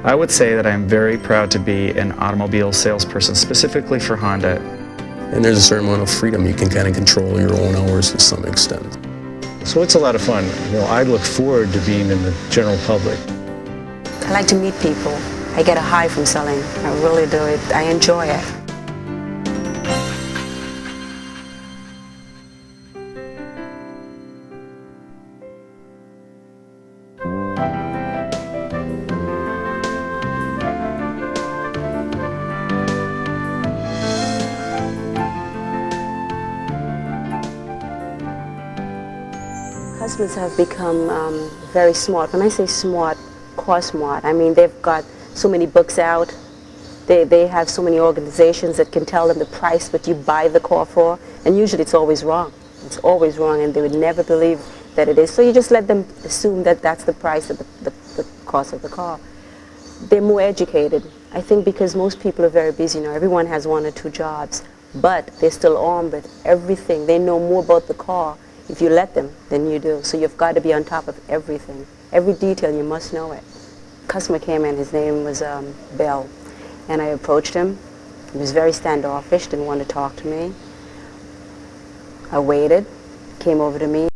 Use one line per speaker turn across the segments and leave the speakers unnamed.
I would say that I'm very proud to be an automobile salesperson, specifically for Honda.
And there's a certain amount of freedom. You can kind of control your own hours to some extent.
So it's a lot of fun. You know, I look forward to being in the general public.
I like to meet people. I get a high from selling. I really do it. I enjoy it. Customers have become very smart. When I say smart, car smart, I mean they've got so many books out. They have so many organizations that can tell them the price what you buy the car for, and usually it's always wrong. It's always wrong, and they would never believe that it is. So you just let them assume that that's the price of the cost of the car. They're more educated. I think because most people are very busy now. Everyone has 1 or 2 jobs, but they're still armed with everything. They know more about the car if you let them than you do. So you've got to be on top of everything. Every detail, you must know it. A customer came in, his name was Bill, and I approached him. He was very standoffish, didn't want to talk to me. I waited, came over to me.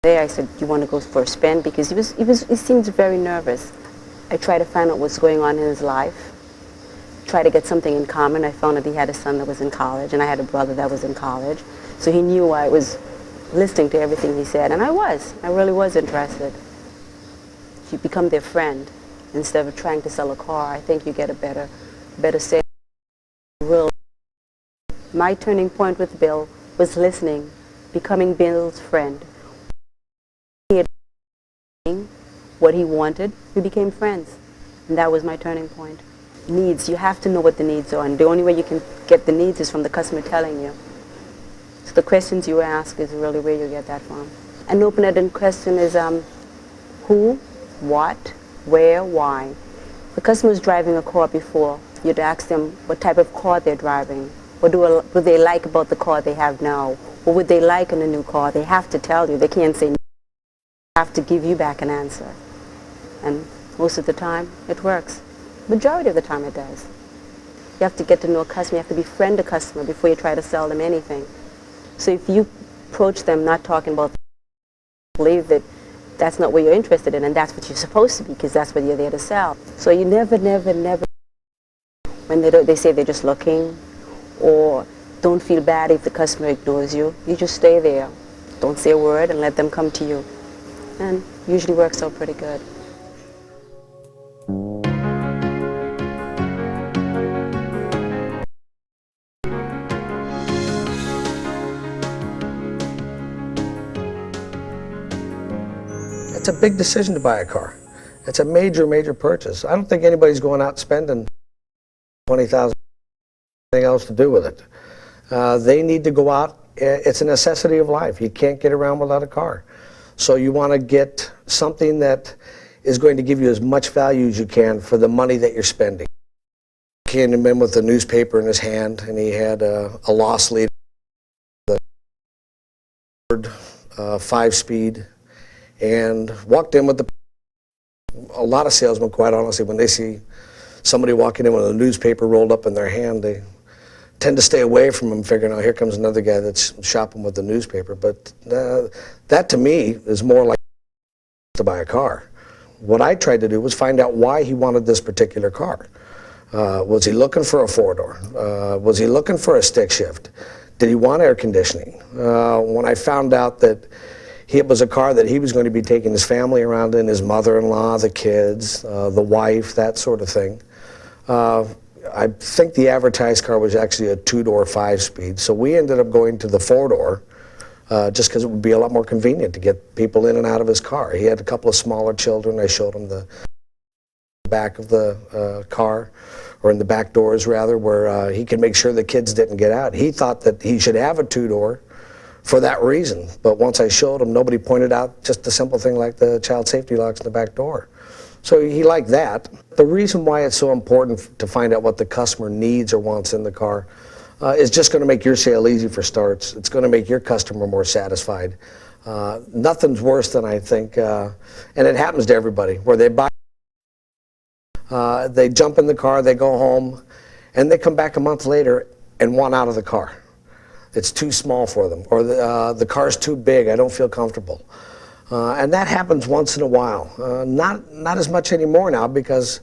There I said, "You want to go for a spin?" Because he seemed very nervous. I tried to find out what's going on in his life, try to get something in common. I found that he had a son that was in college, and I had a brother that was in college. So he knew I was listening to everything he said, and I really was interested. If you become their friend, instead of trying to sell a car, I think you get a better sale. My turning point with Bill was listening, becoming Bill's friend. What he wanted, we became friends, and that was my turning point. Needs, you have to know what the needs are, and the only way you can get the needs is from the customer telling you. So the questions you ask is really where you get that from. An open-ended question is who, what, where, why. The customer is driving a car before. You'd ask them what type of car they're driving. What do they like about the car they have now? What would they like in a new car? They have to tell you. They can't say no. They have to give you back an answer. And most of the time, it works. Majority of the time, it does. You have to get to know a customer. You have to befriend a customer before you try to sell them anything. So if you approach them not talking about, believe that that's not what you're interested in, and that's what you're supposed to be, because that's what you're there to sell. So you never, when they say they're just looking, or don't feel bad if the customer ignores you. You just stay there. Don't say a word and let them come to you. And usually works out pretty good.
It's a big decision to buy a car. It's a major purchase. I don't think anybody's going out spending $20,000 anything else to do with it. They need to go out. It's a necessity of life. You can't get around without a car. So you want to get something that is going to give you as much value as you can for the money that you're spending. He came in with a newspaper in his hand, and he had a loss leader, the 5-speed. And walked in with a lot of salesmen, quite honestly, when they see somebody walking in with a newspaper rolled up in their hand, they tend to stay away from them, figuring, oh, here comes another guy that's shopping with the newspaper. But that to me is more like to buy a car. What I tried to do was find out why he wanted this particular car. Was he looking for a 4-door? Was he looking for a stick shift? Did he want air conditioning? When I found out that it was a car that he was going to be taking his family around in, his mother-in-law, the kids, the wife, that sort of thing. I think the advertised car was actually a 2-door 5-speed, so we ended up going to the 4-door just because it would be a lot more convenient to get people in and out of his car. He had a couple of smaller children. I showed him the back of the car, or in the back doors rather, where he could make sure the kids didn't get out. He thought that he should have a 2-door for that reason, but once I showed him, nobody pointed out just a simple thing like the child safety locks in the back door. So he liked that. The reason why it's so important to find out what the customer needs or wants in the car is just going to make your sale easy for starts. It's going to make your customer more satisfied. Nothing's worse than, I think, and it happens to everybody, where they buy They jump in the car, they go home, and they come back a month later and want out of the car. It's too small for them, or the car's too big, I don't feel comfortable. And that happens once in a while. Not as much anymore now, because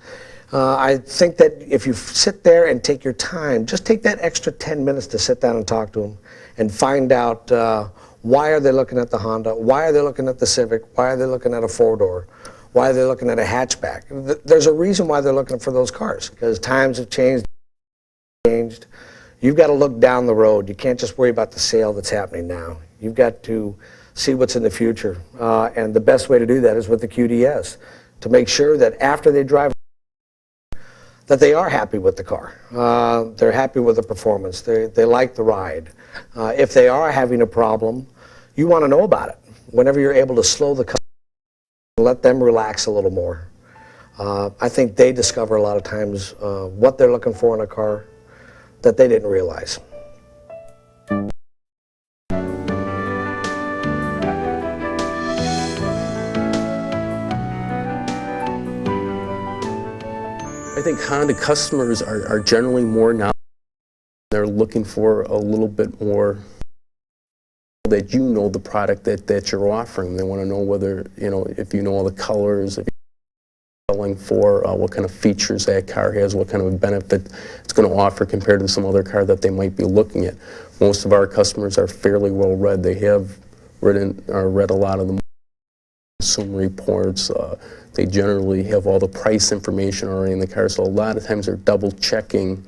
I think that if you sit there and take your time, just take that extra 10 minutes to sit down and talk to them and find out why are they looking at the Honda, why are they looking at the Civic, why are they looking at a four-door, why are they looking at a hatchback. There's a reason why they're looking for those cars, because times have changed. You've got to look down the road. You can't just worry about the sale that's happening now. You've got to see what's in the future. And the best way to do that is with the QDS, to make sure that after they drive, that they are happy with the car. They're happy with the performance. They like the ride. If they are having a problem, you want to know about it. Whenever you're able to slow the car, let them relax a little more. I think they discover a lot of times what they're looking for in a car that they didn't realize.
I think Honda customers are generally more now. They're looking for a little bit more that you know the product that you're offering. They want to know whether, if you know all the colors, if you're selling for, what kind of features that car has, what kind of benefit it's going to offer compared to some other car that they might be looking at. Most of our customers are fairly well read. They have read a lot of the consumer reports. They generally have all the price information already in the car, so a lot of times they're double checking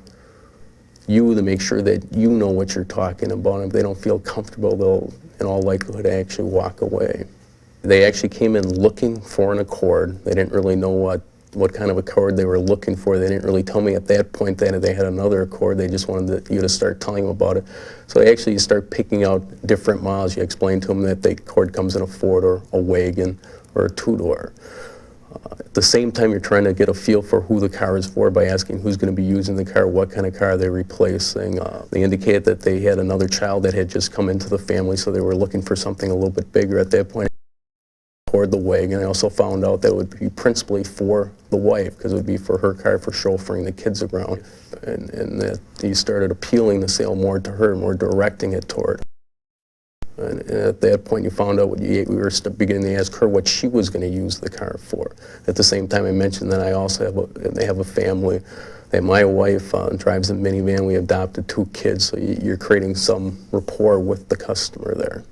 you to make sure that you know what you're talking about. If they don't feel comfortable, they'll in all likelihood actually walk away. They actually came in looking for an Accord. They didn't really know what kind of Accord they were looking for. They didn't really tell me at that point that they had another Accord. They just wanted you to start telling them about it. So actually you start picking out different models. You explain to them that the Accord comes in a Ford or a wagon or a two-door. At the same time, you're trying to get a feel for who the car is for by asking who's going to be using the car, what kind of car they're replacing. They indicated that they had another child that had just come into the family, so they were looking for something a little bit bigger at that point. Or the wagon. I also found out that it would be principally for the wife, because it would be for her car for chauffeuring the kids around, and that he started appealing the sale more to her, more directing it toward. And at that point, you found out we were beginning to ask her what she was going to use the car for. At the same time, I mentioned that I also have a family. That my wife drives a minivan. We adopted 2 kids, so you're creating some rapport with the customer there.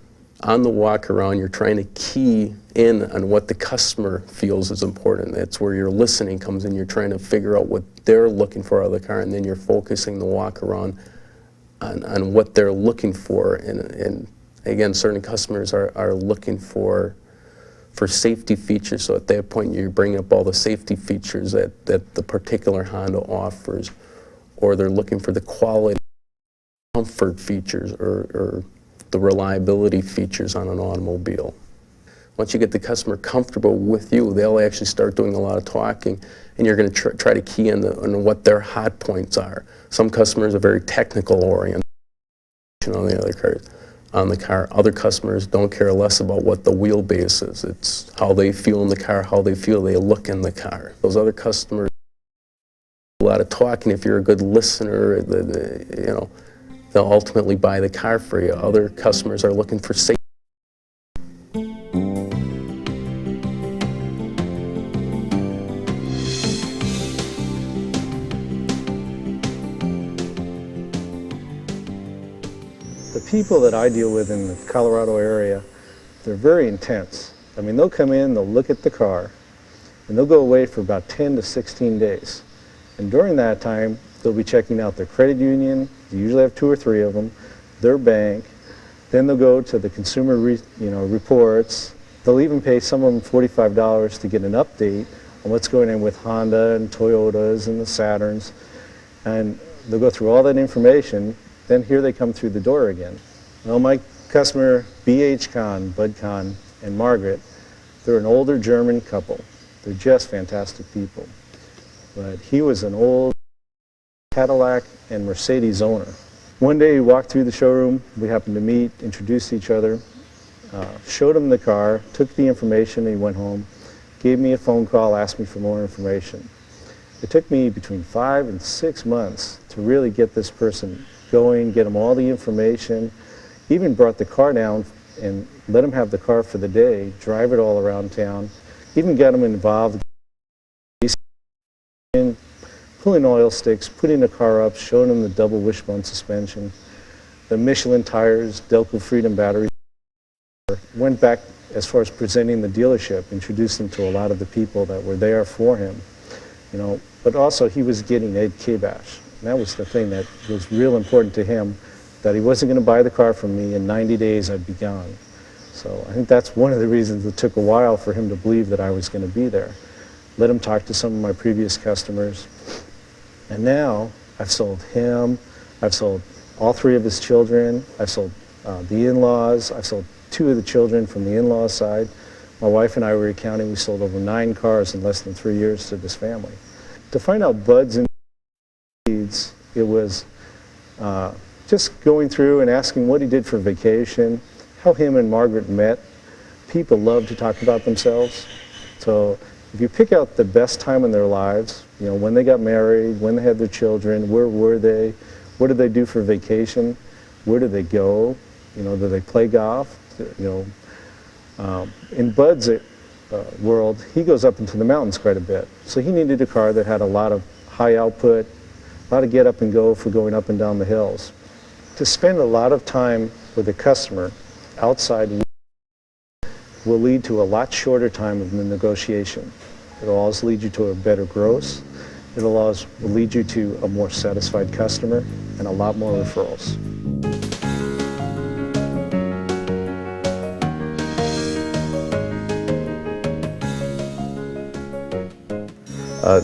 On the walk around, you're trying to key in on what the customer feels is important. That's where your listening comes in. You're trying to figure out what they're looking for out of the car, and then you're focusing the walk around on what they're looking for. And again, certain customers are looking for safety features, so at that point you're bringing up all the safety features that the particular Honda offers, or they're looking for the quality, comfort features, or the reliability features on an automobile. Once you get the customer comfortable with you, they'll actually start doing a lot of talking, and you're going to try to key in on what their hot points are. Some customers are very technical oriented on the other cars. On the car. Other customers don't care less about what the wheelbase is. It's how they feel in the car, how they feel they look in the car. Those other customers do a lot of talking. If you're a good listener, they'll ultimately buy the car for you. Other customers are looking for safety.
The people that I deal with in the Colorado area, they're very intense. I mean, they'll come in, they'll look at the car, and they'll go away for about 10 to 16 days. And during that time, they'll be checking out their credit union. They usually have 2 or 3 of them, their bank. Then they'll go to the consumer reports. They'll even pay some of them $45 to get an update on what's going on with Honda and Toyotas and the Saturns. And they'll go through all that information. Then here they come through the door again. Well, my customer, BH Kahn, Bud Kahn, and Margaret, they're an older German couple. They're just fantastic people. But he was an old Cadillac and Mercedes owner. One day he walked through the showroom, we happened to meet, introduced each other, showed him the car, took the information, and he went home, gave me a phone call, asked me for more information. It took me between 5 and 6 months to really get this person going, get them all the information, even brought the car down and let them have the car for the day, drive it all around town, even got them involved in pulling oil sticks, putting the car up, showing them the double wishbone suspension, the Michelin tires, Delco Freedom batteries. Went back as far as presenting the dealership, introduced him to a lot of the people that were there for him, you know, but also he was getting Ed Kibash. And that was the thing that was real important to him, that he wasn't going to buy the car from me. In 90 days I'd be gone. So I think that's one of the reasons it took a while for him to believe that I was going to be there. Let him talk to some of my previous customers. And now I've sold him, I've sold all 3 of his children, I've sold the in-laws, I've sold 2 of the children from the in-laws side. My wife and I were recounting, we sold over 9 cars in less than 3 years to this family. To find out Bud's needs, it was just going through and asking what he did for vacation, how him and Margaret met. People love to talk about themselves. So if you pick out the best time in their lives, you know, when they got married, when they had their children, where were they, what did they do for vacation, where did they go, you know, did they play golf, you know. In Bud's world, he goes up into the mountains quite a bit. So he needed a car that had a lot of high output, a lot of get up and go for going up and down the hills. To spend a lot of time with a customer outside will lead to a lot shorter time of the negotiation. It'll always lead you to a better gross. It'll always lead you to a more satisfied customer and a lot more referrals.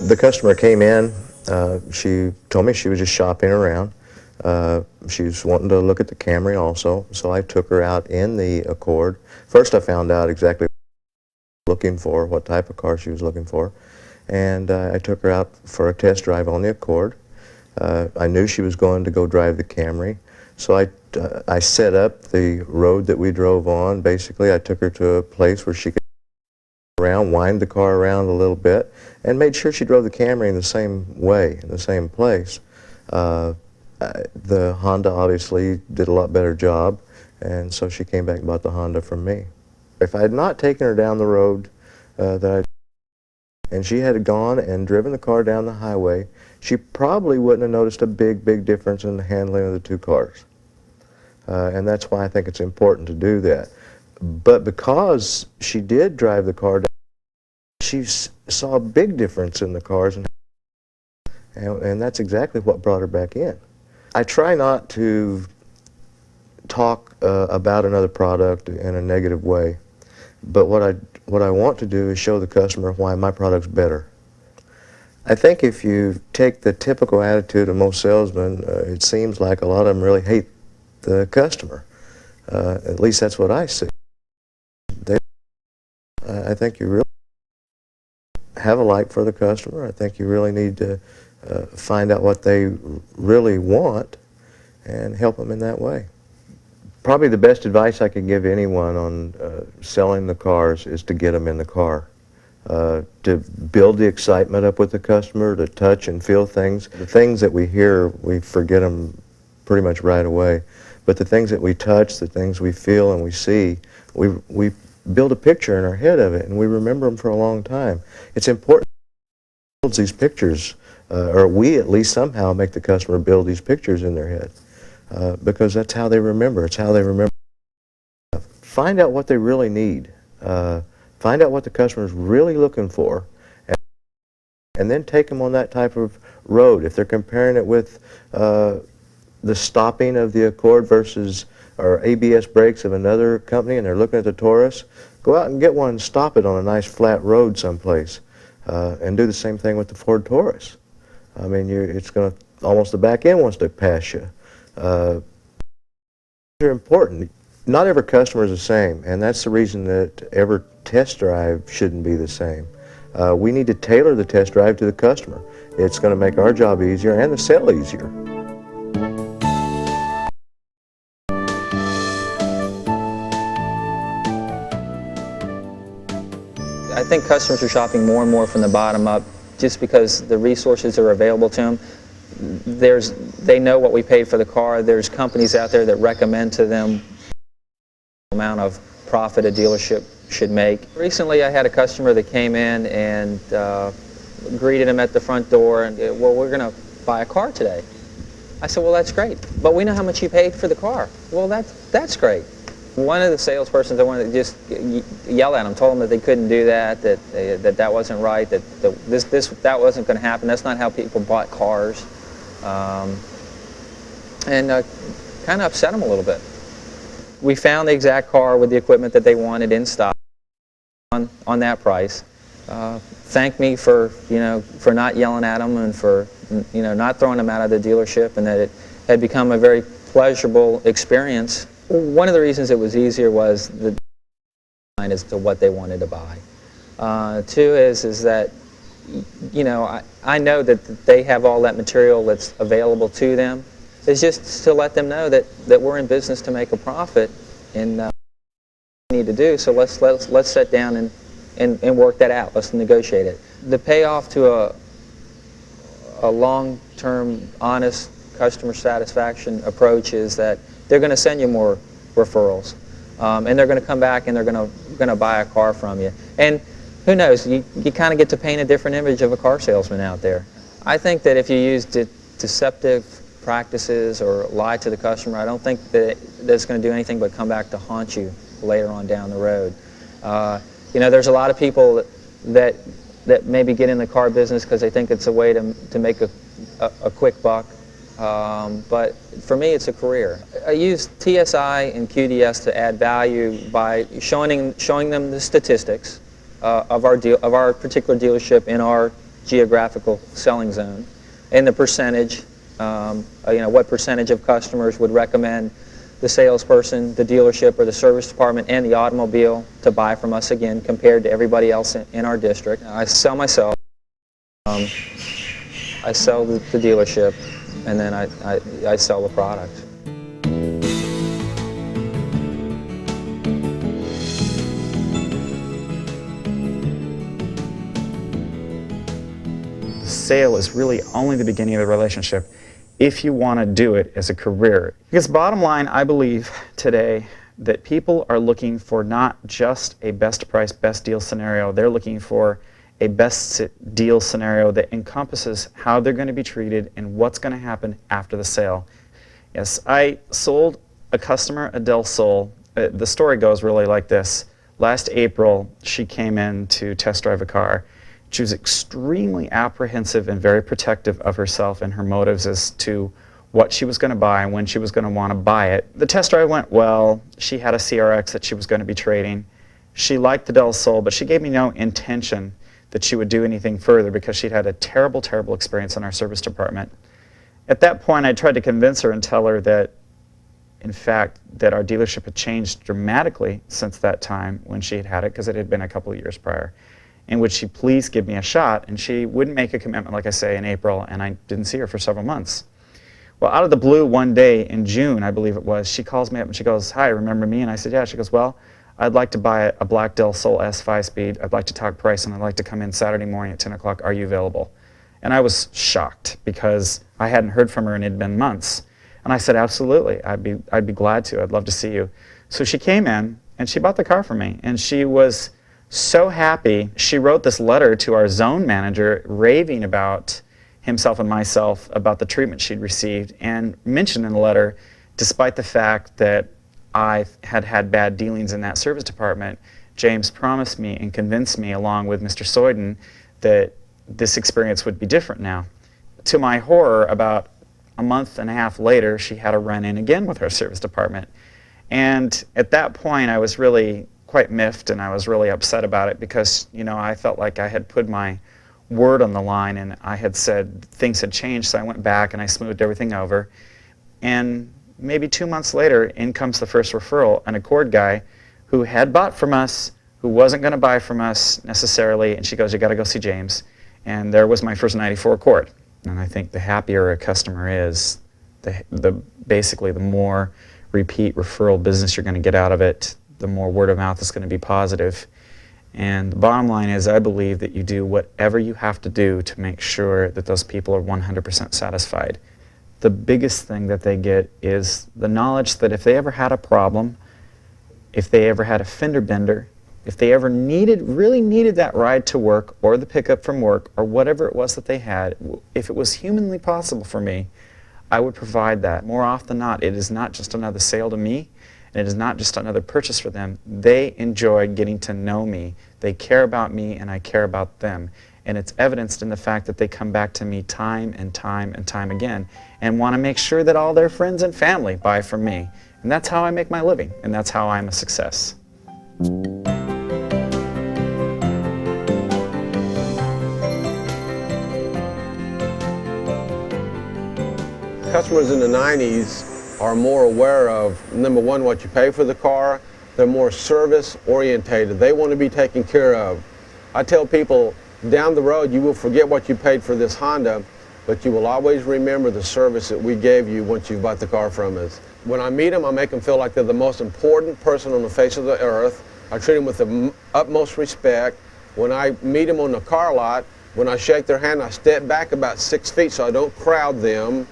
The customer came in. She told me she was just shopping around. She was wanting to look at the Camry also, so I took her out in the Accord. First I found out exactly what she was looking for, what type of car she was looking for, and I took her out for a test drive on the Accord. I knew she was going to go drive the Camry, so I set up the road that we drove on. Basically, I took her to a place where she could around, wind the car around a little bit, and made sure she drove the Camry in the same way, in the same place. The Honda obviously did a lot better job, and so she came back and bought the Honda from me. If I had not taken her down the road and she had gone and driven the car down the highway, she probably wouldn't have noticed a big difference in the handling of the 2 cars. And that's why I think it's important to do that. But because she did drive the car down, she saw a big difference in the cars, and that's exactly what brought her back in. I try not to talk about another product in a negative way, but what I want to do is show the customer why my product's better. I think if you take the typical attitude of most salesmen, it seems like a lot of them really hate the customer. At least that's what I see. I think you really have a like for the customer. I think you really need to find out what they really want and help them in that way. Probably the best advice I can give anyone on selling the cars is to get them in the car. To build the excitement up with the customer, to touch and feel things. The things that we hear, we forget them pretty much right away. But the things that we touch, the things we feel and we see, we build a picture in our head of it, and we remember them for a long time. It's important to build these pictures, or we at least somehow make the customer build these pictures in their head, because that's how they remember. It's how they remember. Find out what they really need. Find out what the customer is really looking for, and then take them on that type of road. If they're comparing it with the stopping of the Accord versus or ABS brakes of another company, and they're looking at the Taurus, go out and get one and stop it on a nice flat road someplace, and do the same thing with the Ford Taurus. I mean, it's going to, almost the back end wants to pass you. They're important. Not every customer is the same, and that's the reason that every test drive shouldn't be the same. We need to tailor the test drive to the customer. It's going to make our job easier and the sale easier.
I think customers are shopping more and more from the bottom up just because the resources are available to them. They know what we paid for the car. There's companies out there that recommend to them the amount of profit a dealership should make. Recently I had a customer that came in and greeted him at the front door and, well, we're going to buy a car today. I said, well, that's great, but we know how much you paid for the car. Well, that's great. One of the salespersons, I wanted to just yell at them, told them that they couldn't do that, that wasn't right, that wasn't going to happen. That's not how people bought cars, and kind of upset them a little bit. We found the exact car with the equipment that they wanted in stock on that price. Thanked me for not yelling at them and for not throwing them out of the dealership, and that it had become a very pleasurable experience. One of the reasons it was easier was the line as to what they wanted to buy. Two is that I know that they have all that material that's available to them. It's just to let them know that we're in business to make a profit, and we need to do so. Let's sit down and work that out. Let's negotiate it. The payoff to a long-term, honest customer satisfaction approach is that they're going to send you more referrals, and they're going to come back and they're going to buy a car from you. And who knows? You kind of get to paint a different image of a car salesman out there. I think that if you use deceptive practices or lie to the customer, I don't think that that's going to do anything but come back to haunt you later on down the road. There's a lot of people that maybe get in the car business because they think it's a way to make a quick buck. But for me, it's a career. I use TSI and QDS to add value by showing them the statistics of our particular dealership in our geographical selling zone, and the percentage. What percentage of customers would recommend the salesperson, the dealership, or the service department and the automobile to buy from us again compared to everybody else in our district. I sell myself. I sell the dealership, and then I sell the product.
The sale is really only the beginning of the relationship if you want to do it as a career. Because bottom line, I believe today that people are looking for not just a best price, best deal scenario. They're looking for a best deal scenario that encompasses how they're going to be treated and what's going to happen after the sale. Yes, I sold a customer a Del Sol. The story goes really like this. Last April, she came in to test drive a car. She was extremely apprehensive and very protective of herself and her motives as to what she was going to buy and when she was going to want to buy it. The test drive went well. She had a CRX that she was going to be trading. She liked the Del Sol, but she gave me no intention that she would do anything further because she'd had a terrible, terrible experience in our service department. At that point, I tried to convince her and tell her that, in fact, that our dealership had changed dramatically since that time when she had had it, because it had been a couple of years prior. And would she please give me a shot? And she wouldn't make a commitment, like I say, in April, and I didn't see her for several months. Well, out of the blue, one day in June, I believe it was, she calls me up and she goes, "Hi, remember me?" And I said, "Yeah." She goes, "Well, I'd like to buy a black Del Sol S 5-speed. I'd like to talk price, and I'd like to come in Saturday morning at 10 o'clock. Are you available?" And I was shocked because I hadn't heard from her and it had been months. And I said, "Absolutely, I'd be glad to. I'd love to see you." So she came in and she bought the car for me, and she was so happy. She wrote this letter to our zone manager raving about himself and myself about the treatment she'd received, and mentioned in the letter, despite the fact that I had had bad dealings in that service department, James promised me and convinced me, along with Mr. Soyden, that this experience would be different now. To my horror, about a month and a half later, she had a run-in again with her service department. And at that point, I was really quite miffed, and I was really upset about it because, I felt like I had put my word on the line, and I had said things had changed, so I went back and I smoothed everything over. And maybe 2 months later, in comes the first referral, an Accord guy who had bought from us, who wasn't going to buy from us necessarily, and she goes, "You got to go see James." And there was my first '94 Accord. And I think the happier a customer is, basically the more repeat referral business you're going to get out of it, the more word of mouth is going to be positive. And the bottom line is I believe that you do whatever you have to do to make sure that those people are 100% satisfied. The biggest thing that they get is the knowledge that if they ever had a problem, if they ever had a fender bender, if they ever really needed that ride to work or the pickup from work or whatever it was that they had, if it was humanly possible for me, I would provide that. More often than not, it is not just another sale to me, and it is not just another purchase for them. They enjoy getting to know me. They care about me, and I care about them. And it's evidenced in the fact that they come back to me time and time and time again and want to make sure that all their friends and family buy from me. And that's how I make my living, and that's how I'm a success.
Customers in the 90s are more aware of, number one, what you pay for the car. They're more service orientated. They want to be taken care of. I tell people, down the road you will forget what you paid for this Honda, but you will always remember the service that we gave you once you bought the car from us. When I meet them, I make them feel like they're the most important person on the face of the earth. I treat them with the utmost respect. When I meet them on the car lot, when I shake their hand, I step back about 6 feet so I don't crowd them.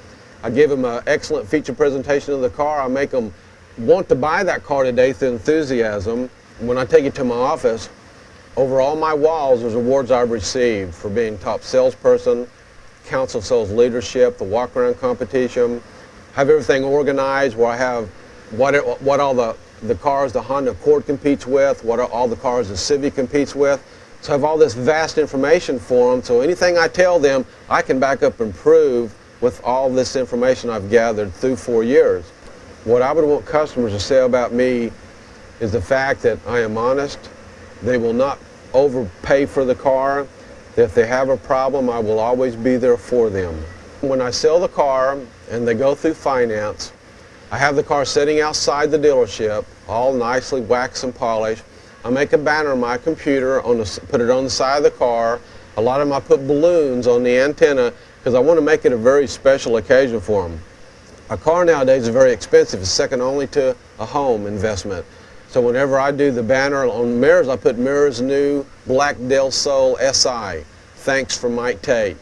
I give them an excellent feature presentation of the car. I make them want to buy that car today through enthusiasm. When I take it to my office, over all my walls, there's awards I've received for being top salesperson, council sales leadership, the walk-around competition. Have everything organized where I have what all the cars the Honda Accord competes with, what all the cars the Civic competes with. So I have all this vast information for them, so anything I tell them, I can back up and prove with all this information I've gathered through 4 years. What I would want customers to say about me is the fact that I am honest. They will not overpay for the car. If they have a problem, I will always be there for them. When I sell the car and they go through finance, I have the car sitting outside the dealership, all nicely waxed and polished. I make a banner on my computer, put it on the side of the car. A lot of them I put balloons on the antenna because I want to make it a very special occasion for them. A car nowadays is very expensive. It's second only to a home investment. So whenever I do the banner on mirrors, I put Mirrors New Black Del Sol SI. Thanks for Mike Tate.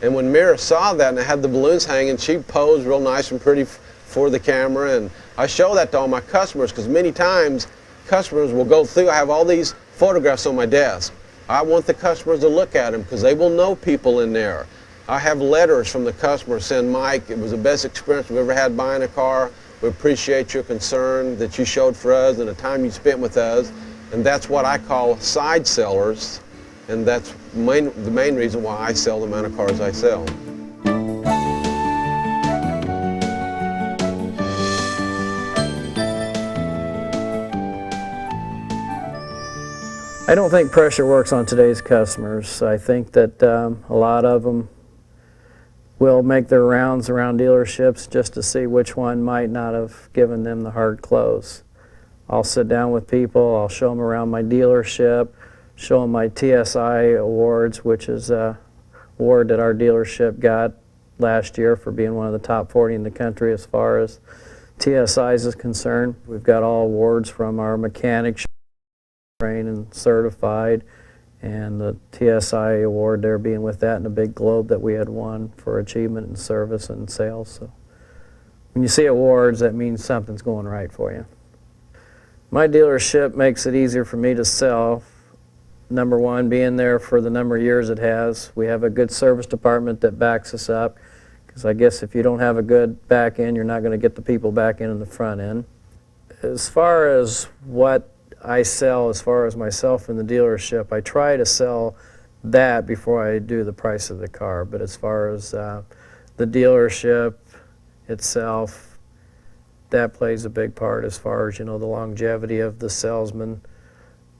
And when Mira saw that and I had the balloons hanging, she posed real nice and pretty for the camera. And I show that to all my customers because many times customers will go through. I have all these photographs on my desk. I want the customers to look at them because they will know people in there. I have letters from the customers saying, Mike, it was the best experience we've ever had buying a car. We appreciate your concern that you showed for us and the time you spent with us. And that's what I call side sellers. And that's the main reason why I sell the amount of cars I sell.
I don't think pressure works on today's customers. I think that a lot of them will make their rounds around dealerships just to see which one might not have given them the hard close. I'll sit down with people, I'll show them around my dealership, show them my TSI awards, which is an award that our dealership got last year for being one of the top 40 in the country as far as TSIs is concerned. We've got all awards from our mechanics, trained and certified, and the TSI award there being with that and a big globe that we had won for achievement in service and sales. So when you see awards, that means something's going right for you. My dealership makes it easier for me to sell. Number one, being there for the number of years it has. We have a good service department that backs us up, because I guess if you don't have a good back end, you're not going to get the people back in the front end. As far as what I sell, as far as myself in the dealership, I try to sell that before I do the price of the car. But as far as the dealership itself, that plays a big part as far as, you know, the longevity of the salesman.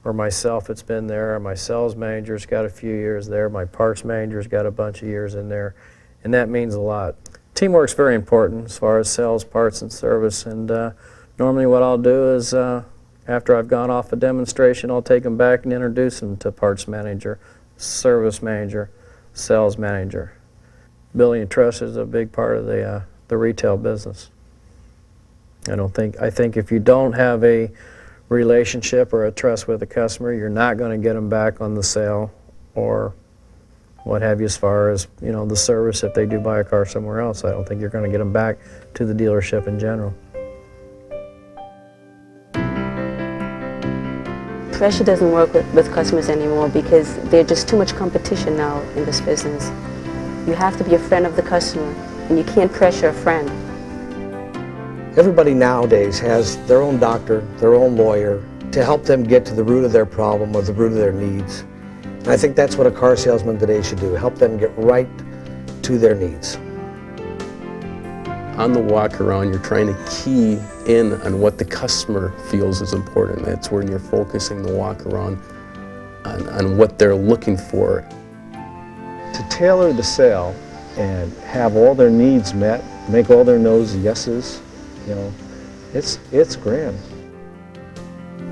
Or myself, it's been there. My sales manager's got a few years there. My parts manager's got a bunch of years in there. And that means a lot. Teamwork's very important as far as sales, parts, and service. And normally what I'll do is after I've gone off a demonstration, I'll take them back and introduce them to parts manager, service manager, sales manager. Building trust is a big part of the retail business. I think if you don't have a relationship or a trust with a customer, you're not going to get them back on the sale or what have you as far as, you know, the service if they do buy a car somewhere else. I don't think you're going to get them back to the dealership in general.
Pressure doesn't work with customers anymore because there's just too much competition now in this business. You have to be a friend of the customer, and you can't pressure a friend.
Everybody nowadays has their own doctor, their own lawyer, to help them get to the root of their problem or the root of their needs. And I think that's what a car salesman today should do, help them get right to their needs.
On the walk around, you're trying to key in on what the customer feels is important. That's when you're focusing the walk around on what they're looking for.
To tailor the sale and have all their needs met, make all their no's yeses, you know, it's grand.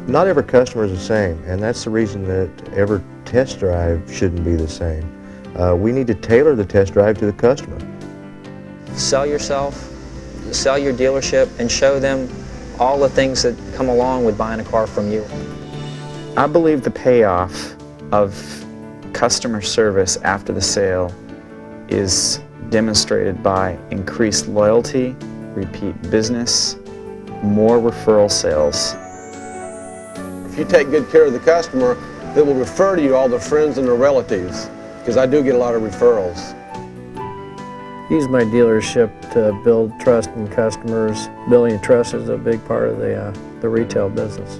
Not every customer is the same, and that's the reason that every test drive shouldn't be the same. We need to tailor the test drive to the customer.
Sell yourself, sell your dealership, and show them all the things that come along with buying a car from you.
I believe the payoff of customer service after the sale is demonstrated by increased loyalty, repeat business, more referral sales.
If you take good care of the customer, they will refer to you all their friends and their relatives, because I do get a lot of referrals.
Use my dealership to build trust in customers. Building trust is a big part of the retail business.